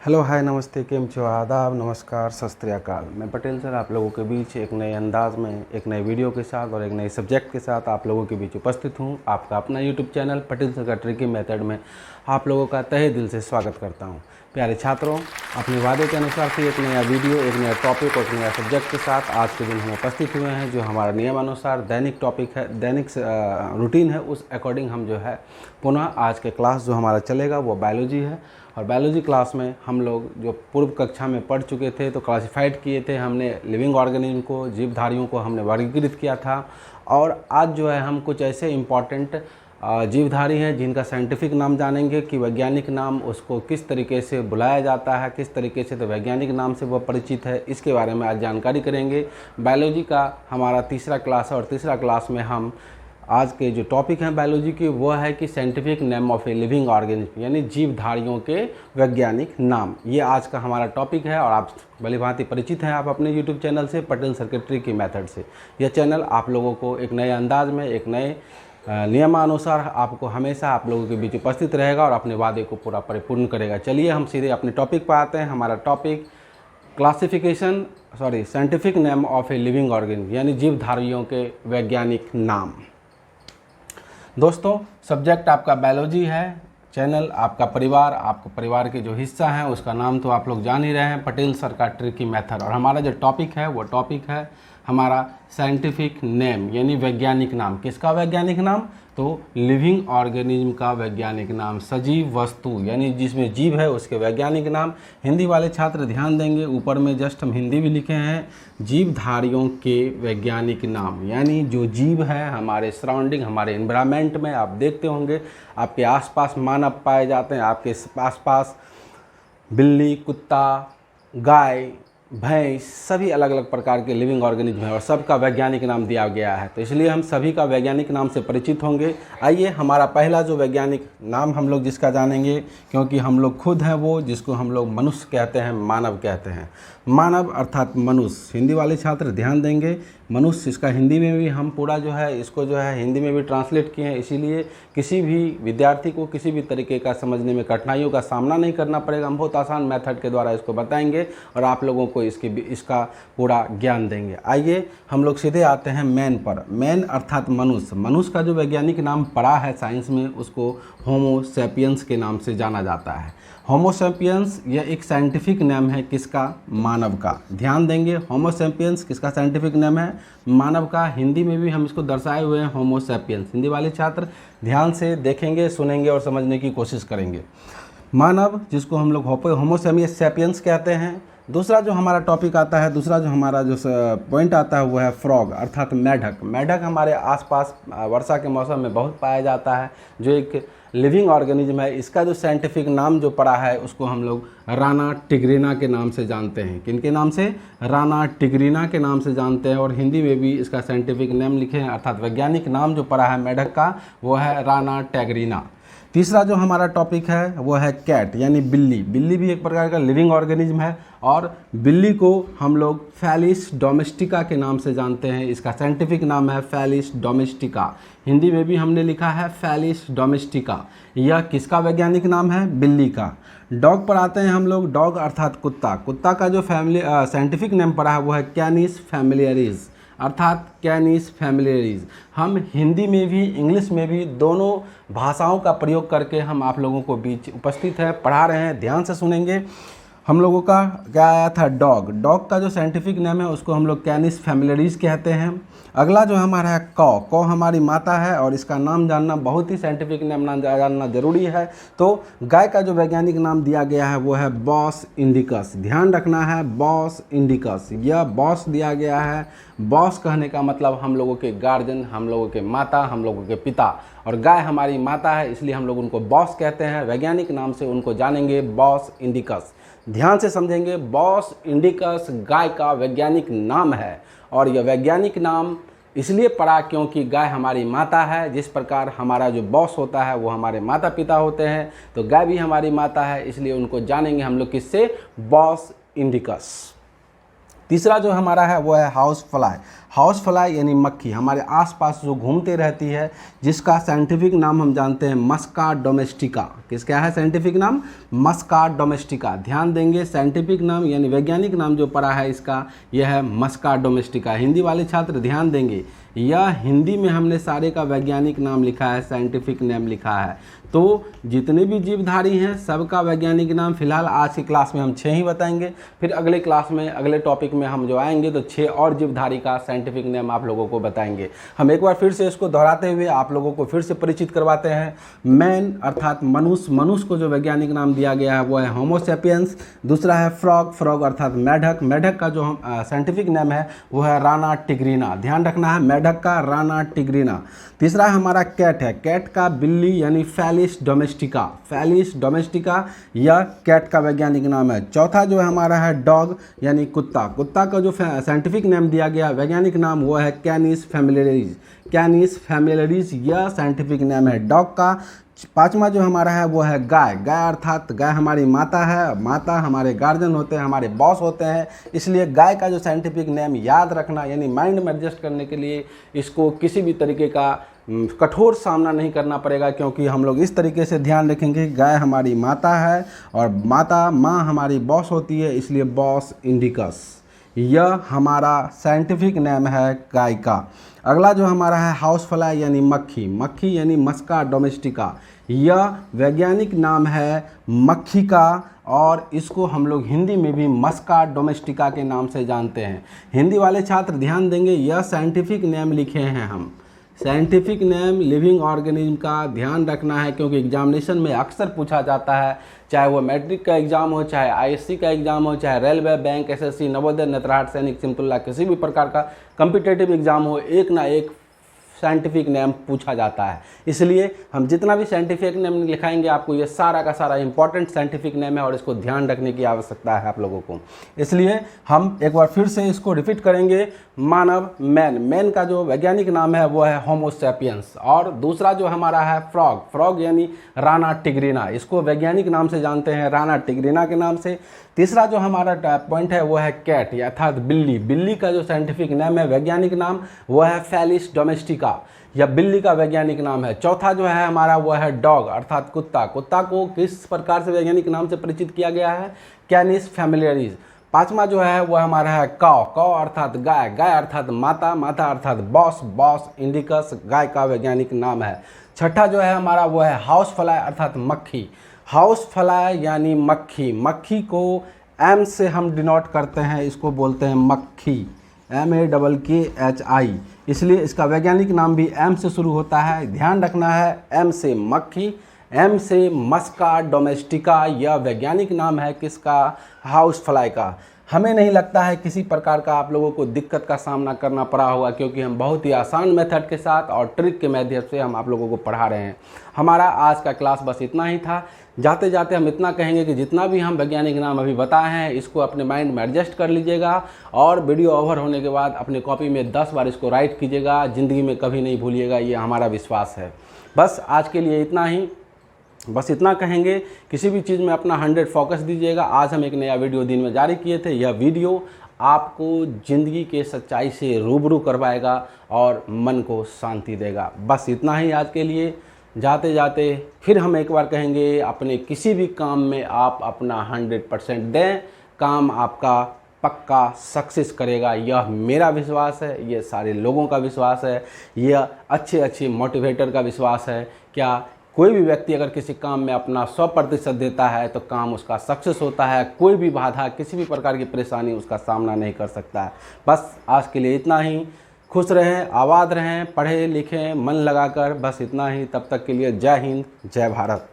Hello hi नमस्ते केम छो आदाब नमस्कार सत श्री अकाल। मैं पटेल सर आप लोगों के बीच एक नए अंदाज में एक नए वीडियो के साथ और एक नए सब्जेक्ट के साथ आप लोगों के बीच उपस्थित हूं। आपका अपना यूट्यूब चैनल पटेल सर का ट्रिकी मेथड में आप लोगों का तहे दिल से स्वागत करता हूं। प्यारे छात्रों, अपने वादे के अनुसार से एक नया वीडियो, एक नया टॉपिक और एक नया सब्जेक्ट के साथ आज के दिन हम उपस्थित हुए हैं। जो हमारा नियमानुसार दैनिक टॉपिक है, दैनिक रूटीन है, उस अकॉर्डिंग हम जो है पुनः आज के क्लास जो हमारा चलेगा वो बायोलॉजी है। और बायोलॉजी क्लास में हम लोग जो पूर्व कक्षा में पढ़ चुके थे तो क्लासिफाइड किए थे हमने लिविंग ऑर्गेनिज्म को, जीवधारियों को हमने वर्गीकृत किया था। और आज जो है हम कुछ ऐसे इम्पॉर्टेंट जीवधारी हैं जिनका साइंटिफिक नाम जानेंगे कि वैज्ञानिक नाम उसको किस तरीके से बुलाया जाता है, किस तरीके से तो वैज्ञानिक नाम से वह परिचित है, इसके बारे में आज जानकारी करेंगे। बायोलॉजी का हमारा तीसरा क्लास है और तीसरा क्लास में हम आज के जो टॉपिक हैं बायोलॉजी की वो है कि scientific name of a living organism, यानी जीवधारियों के वैज्ञानिक नाम। ये आज का हमारा टॉपिक है और आप भली भांति परिचित हैं आप अपने यूट्यूब चैनल से, पटेल सर के ट्रिकी मेथड से। यह चैनल आप लोगों को एक नए अंदाज में, एक नए नियमानुसार आपको हमेशा आप लोगों के बीच उपस्थित रहेगा और अपने वादे को पूरा परिपूर्ण करेगा। चलिए हम सीधे अपने टॉपिक पर आते हैं। हमारा topic scientific name of a living organism, यानी जीवधारियों के वैज्ञानिक नाम। दोस्तों, सब्जेक्ट आपका बायोलॉजी है, चैनल आपका परिवार, आपका परिवार के जो हिस्सा हैं उसका नाम तो आप लोग जान ही रहे हैं, पटेल सर का ट्रिकी मेथड। और हमारा जो टॉपिक है वो टॉपिक है हमारा साइंटिफिक नेम, यानी वैज्ञानिक नाम। किसका वैज्ञानिक नाम? तो लिविंग ऑर्गेनिज्म का वैज्ञानिक नाम, सजीव वस्तु यानी जिसमें जीव है उसके वैज्ञानिक नाम। हिंदी वाले छात्र ध्यान देंगे, ऊपर में जस्ट हम हिंदी भी लिखे हैं, जीवधारियों के वैज्ञानिक नाम, यानी जो जीव है हमारे सराउंडिंग, हमारे एनवायरनमेंट में आप देखते होंगे आपके आसपास मानव पाए जाते हैं, आपके आसपास बिल्ली, कुत्ता, गाय, भैंस, सभी अलग अलग प्रकार के लिविंग ऑर्गेनिज्म है और सबका वैज्ञानिक नाम दिया गया है। तो इसलिए हम सभी का वैज्ञानिक नाम से परिचित होंगे। आइए हमारा पहला जो वैज्ञानिक नाम हम लोग जिसका जानेंगे, क्योंकि हम लोग खुद हैं वो जिसको हम लोग मनुष्य कहते हैं, मानव कहते हैं। मानव अर्थात मनुष्य, हिंदी वाले छात्र ध्यान देंगे, मनुष्य इसका हिंदी में भी हम पूरा जो है इसको जो है हिंदी में भी ट्रांसलेट किए हैं, इसीलिए किसी भी विद्यार्थी को किसी भी तरीके का समझने में कठिनाइयों का सामना नहीं करना पड़ेगा। हम बहुत आसान मेथड के द्वारा इसको बताएंगे और आप लोगों को इसका पूरा ज्ञान देंगे। आइए हम लोग सीधे आते हैं मैन पर। मैन अर्थात मनुष्य, मनुष्य का जो वैज्ञानिक नाम पड़ा है साइंस में उसको होमो सैपियंस के नाम से जाना जाता है। होमो सैपियंस यह एक साइंटिफिक नेम है किसका? मानव का। ध्यान देंगे, होमो सैपियंस किसका साइंटिफिक नेम है? मानव का। हिंदी में भी हम इसको दर्शाए हुए हैं होमो सैपियंस। हिंदी वाले छात्र ध्यान से देखेंगे, सुनेंगे और समझने की कोशिश करेंगे। मानव जिसको हम लोग होमो सैपियंस कहते हैं। दूसरा जो हमारा टॉपिक आता है, दूसरा जो हमारा जो पॉइंट आता है वो है फ्रॉग अर्थात मेढक। मेढक हमारे आसपास वर्षा के मौसम में बहुत पाया जाता है, जो एक लिविंग ऑर्गेनिज्म है। इसका जो साइंटिफिक नाम जो पड़ा है उसको हम लोग राना टिग्रिना के नाम से जानते हैं। किनके नाम से? राना टिग्रिना के नाम से जानते हैं और हिंदी में भी इसका साइंटिफिक नेम लिखे हैं, अर्थात वैज्ञानिक नाम जो पड़ा है मेढक का वो है राना टिग्रिना। तीसरा जो हमारा टॉपिक है वो है कैट यानी बिल्ली। बिल्ली भी एक प्रकार का लिविंग ऑर्गेनिज्म है और बिल्ली को हम लोग फैलिस डोमेस्टिका के नाम से जानते हैं। इसका साइंटिफिक नाम है फैलिस डोमेस्टिका। हिंदी में भी हमने लिखा है फैलिस डोमेस्टिका। यह किसका वैज्ञानिक नाम है? बिल्ली का। डॉग पर आते हैं हम लोग। डॉग अर्थात कुत्ता। कुत्ता का जो साइंटिफिक नेम पड़ा है वो है कैनिस फैमिलियरिस अर्थात कैनिस फैमिलियरिस। हम हिंदी में भी इंग्लिश में भी दोनों भाषाओं का प्रयोग करके हम आप लोगों को बीच उपस्थित है, पढ़ा रहे हैं। ध्यान से सुनेंगे। हम लोगों का क्या आया था? डॉग। डॉग का जो साइंटिफिक नेम है उसको हम लोग कैनिस फैमिलियरिस कहते हैं। अगला जो हमारा है कौ। कौ हमारी माता है और इसका नाम जानना बहुत ही साइंटिफिक नेम जानना जरूरी है। तो गाय का जो वैज्ञानिक नाम दिया गया है वो है बॉस इंडिकस। ध्यान रखना है, बॉस इंडिकस। यह बॉस दिया गया है। बॉस कहने का मतलब हम लोगों के गार्जियन, हम लोगों के माता, हम लोगों के पिता, और गाय हमारी माता है इसलिए हम लोग उनको बॉस कहते हैं। वैज्ञानिक नाम से उनको जानेंगे बॉस इंडिकस। ध्यान से समझेंगे, बॉस इंडिकस गाय का वैज्ञानिक नाम है और यह वैज्ञानिक नाम इसलिए पड़ा क्योंकि गाय हमारी माता है। जिस प्रकार हमारा जो बॉस होता है वो हमारे माता पिता होते हैं, तो गाय भी हमारी माता है इसलिए उनको जानेंगे हम लोग किससे? Bos indicus. तीसरा जो हमारा है वो है हाउस फ्लाई। हाउस फ्लाई यानी मक्खी हमारे आसपास जो घूमते रहती है, जिसका साइंटिफिक नाम हम जानते हैं मस्का डोमेस्टिका। किसका है साइंटिफिक नाम? मस्का डोमेस्टिका। ध्यान देंगे, साइंटिफिक नाम यानी वैज्ञानिक नाम जो पड़ा है इसका, यह है मस्का डोमेस्टिका। हिंदी वाले छात्र ध्यान देंगे, यह हिंदी में हमने सारे का वैज्ञानिक नाम लिखा है, साइंटिफिक नेम लिखा है। तो जितने भी जीवधारी हैं सबका वैज्ञानिक नाम फिलहाल आज की क्लास में हम 6 ही बताएंगे, फिर अगले क्लास में अगले टॉपिक में हम जो आएंगे तो 6 और जीवधारी का साइंटिफिक नेम आप लोगों को बताएंगे। हम एक बार फिर से इसको दोहराते हुए आप लोगों को फिर से परिचित करवाते हैं। मैन अर्थात मनुष्य, मनुष्य को जो वैज्ञानिक नाम दिया गया है वो है होमो सैपियंस। दूसरा है फ्रॉग, फ्रॉग अर्थात मेढक, मेढक का जो साइंटिफिक नेम है वो है राना टिग्रीना। ध्यान रखना है, मेढक का राना टिग्रीना। तीसरा हमारा कैट है, कैट का बिल्ली यानी फैलिस डोमेस्टिका, फैलिस डोमेस्टिका यह कैट का वैज्ञानिक नाम है। चौथा जो है हमारा है डॉग यानी कुत्ता, कुत्ता का जो साइंटिफिक नेम दिया गया वैज्ञानिक नाम वो है कैनिस फैमिलियरिस, कैनिस फैमिलियरिस यह साइंटिफिक नेम है डॉग का। पांचवा जो हमारा है वो है गाय, गाय अर्थात गाय हमारी माता है, माता हमारे गार्जियन होते हैं, हमारे बॉस होते हैं, इसलिए गाय का जो साइंटिफिक नेम याद रखना यानी माइंड में एडजस्ट करने के लिए इसको किसी भी तरीके का कठोर सामना नहीं करना पड़ेगा, क्योंकि हम लोग इस तरीके से ध्यान रखेंगे गाय हमारी माता है और माँ हमारी बॉस होती है, इसलिए बॉस इंडिकस यह हमारा साइंटिफिक नेम है गाय का। अगला जो हमारा है हाउस फ्लाई यानी मक्खी, मक्खी यानी मस्का डोमेस्टिका यह वैज्ञानिक नाम है मक्खी का, और इसको हम लोग हिंदी में भी मस्का डोमेस्टिका के नाम से जानते हैं। हिंदी वाले छात्र ध्यान देंगे, यह साइंटिफिक नेम लिखे हैं हम, साइंटिफिक नेम लिविंग ऑर्गेनिज्म का ध्यान रखना है, क्योंकि एग्जामिनेशन में अक्सर पूछा जाता है, चाहे वो मैट्रिक का एग्जाम हो, चाहे आईएससी का एग्जाम हो, चाहे railway, bank, SSC, Navodaya, Netarhat, सैनिक, सिमतुल्ला, किसी भी प्रकार का कम्पिटेटिव एग्जाम हो, एक ना एक साइंटिफिक नेम पूछा जाता है। इसलिए हम जितना भी साइंटिफिक नेम लिखाएंगे आपको ये सारा का सारा इंपॉर्टेंट साइंटिफिक नेम है और इसको ध्यान रखने की आवश्यकता है आप लोगों को। इसलिए हम एक बार फिर से इसको रिपीट करेंगे, मानव मैन, मैन का जो वैज्ञानिक नाम है वो है होमो सैपियंस। और दूसरा जो हमारा है फ्रॉग, फ्रॉग यानी राना टिग्रीना, इसको वैज्ञानिक नाम से जानते हैं राना टिग्रीना के नाम से। तीसरा जो हमारा पॉइंट है वो है कैट अर्थात बिल्ली, बिल्ली का जो साइंटिफिक नेम है वैज्ञानिक नाम वो है फैलिस डोमेस्टिका, यह बिल्ली का वैज्ञानिक नाम है। चौथा जो है हमारा वो है डॉग अर्थात कुत्ता, कुत्ता को किस प्रकार से वैज्ञानिक नाम से परिचित किया गया है? कैनिस फैमिलियरिस। पांचवा जो है वो हमारा है काव, काव अर्थात गाय, गाय अर्थात माता, माता अर्थात बॉस, बॉस इंडिकस गाय का वैज्ञानिक नाम है। छठा जो है हमारा वो है हाउस फ्लाई अर्थात मक्खी, हाउस फ्लाई यानी मक्खी, मक्खी को एम से हम डिनोट करते हैं, इसको बोलते हैं मक्खी, MAKKHI, इसलिए इसका वैज्ञानिक नाम भी एम से शुरू होता है। ध्यान रखना है, एम से मक्खी, एम से मस्का डोमेस्टिका यह वैज्ञानिक नाम है किसका? हाउस फ्लाई का। हमें नहीं लगता है किसी प्रकार का आप लोगों को दिक्कत का सामना करना पड़ा होगा, क्योंकि हम बहुत ही आसान मेथड के साथ और ट्रिक के माध्यम से हम आप लोगों को पढ़ा रहे हैं। हमारा आज का क्लास बस इतना ही था। जाते जाते हम इतना कहेंगे कि जितना भी हम वैज्ञानिक नाम अभी बताए हैं इसको अपने माइंड में एडजस्ट कर लीजिएगा, और वीडियो ओवर होने के बाद अपने कॉपी में 10 बार इसको राइट कीजिएगा, ज़िंदगी में कभी नहीं भूलिएगा, ये हमारा विश्वास है। बस आज के लिए इतना ही, बस इतना कहेंगे, किसी भी चीज़ में अपना 100 फोकस दीजिएगा। आज हम एक नया वीडियो दिन में जारी किए थे, यह वीडियो आपको ज़िंदगी के सच्चाई से रूबरू करवाएगा और मन को शांति देगा। बस इतना ही आज के लिए। जाते जाते फिर हम एक बार कहेंगे, अपने किसी भी काम में आप अपना 100% दें, काम आपका पक्का सक्सेस करेगा, यह मेरा विश्वास है, ये सारे लोगों का विश्वास है, यह अच्छे अच्छे मोटिवेटर का विश्वास है। क्या कोई भी व्यक्ति अगर किसी काम में अपना 100% देता है तो काम उसका सक्सेस होता है, कोई भी बाधा, किसी भी प्रकार की परेशानी उसका सामना नहीं कर सकता है। बस आज के लिए इतना ही। खुश रहें, आबाद रहें, पढ़ें लिखें मन लगाकर, बस इतना ही। तब तक के लिए जय हिंद, जय भारत।